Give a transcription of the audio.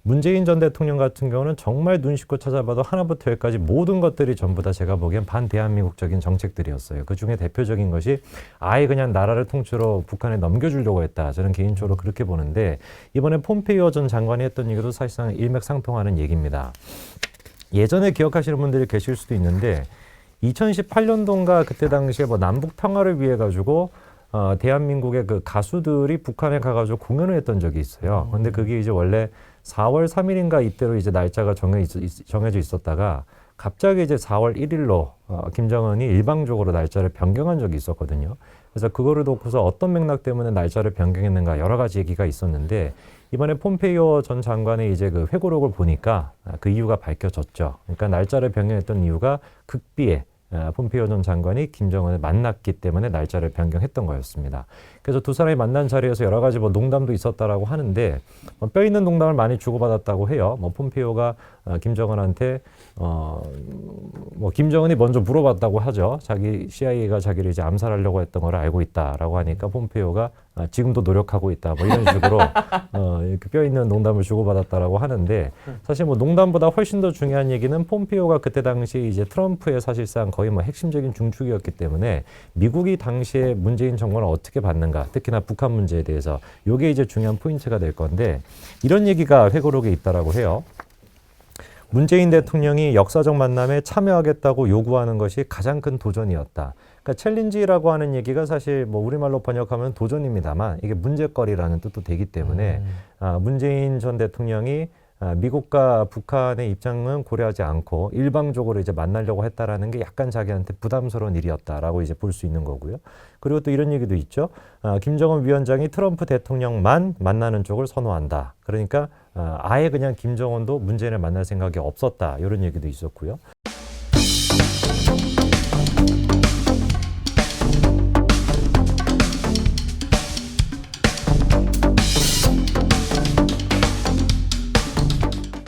문재인 전 대통령 같은 경우는 정말 눈 씻고 찾아봐도 하나부터 열까지 모든 것들이 전부 다 제가 보기엔 반대한민국적인 정책들이었어요. 그 중에 대표적인 것이 아예 그냥 나라를 통째로 북한에 넘겨주려고 했다. 저는 개인적으로 그렇게 보는데 이번에 폼페이오 전 장관이 했던 얘기도 사실상 일맥상통하는 얘기입니다. 예전에 기억하시는 분들이 계실 수도 있는데 2018년도인가 그때 당시에 뭐 남북 평화를 위해 가지고 대한민국의 그 가수들이 북한에 가가지고 공연을 했던 적이 있어요. 근데 그게 이제 원래 4월 3일인가 이때로 이제 날짜가 정해져 있었다가 갑자기 이제 4월 1일로 김정은이 일방적으로 날짜를 변경한 적이 있었거든요. 그래서 그거를 놓고서 어떤 맥락 때문에 날짜를 변경했는가 여러 가지 얘기가 있었는데 이번에 폼페이오 전 장관의 이제 그 회고록을 보니까 그 이유가 밝혀졌죠. 그러니까 날짜를 변경했던 이유가 극비에 폼페이오 전 장관이 김정은을 만났기 때문에 날짜를 변경했던 거였습니다. 그래서 두 사람이 만난 자리에서 여러 가지 뭐 농담도 있었다라고 하는데 뼈 있는 농담을 많이 주고받았다고 해요. 뭐 폼페이오가 김정은한테 뭐 김정은이 먼저 물어봤다고 하죠. 자기 CIA가 자기를 이제 암살하려고 했던 걸 알고 있다라고 하니까 폼페이오가 지금도 노력하고 있다. 뭐 이런 식으로 이렇게 뼈 있는 농담을 주고받았다라고 하는데 사실 뭐 농담보다 훨씬 더 중요한 얘기는 폼페이오가 그때 당시 이제 트럼프의 사실상 거의 뭐 핵심적인 중축이었기 때문에 미국이 당시에 문재인 정권을 어떻게 받는가, 특히나 북한 문제에 대해서 이게 이제 중요한 포인트가 될 건데 이런 얘기가 회고록에 있다라고 해요. 문재인 대통령이 역사적 만남에 참여하겠다고 요구하는 것이 가장 큰 도전이었다. 그러니까 챌린지라고 하는 얘기가 사실 뭐 우리말로 번역하면 도전입니다만 이게 문제거리라는 뜻도 되기 때문에 문재인 전 대통령이 미국과 북한의 입장은 고려하지 않고 일방적으로 이제 만나려고 했다라는 게 약간 자기한테 부담스러운 일이었다라고 이제 볼 수 있는 거고요. 그리고 또 이런 얘기도 있죠. 김정은 위원장이 트럼프 대통령만 만나는 쪽을 선호한다. 그러니까 아예 그냥 김정은도 문재인을 만날 생각이 없었다. 이런 얘기도 있었고요.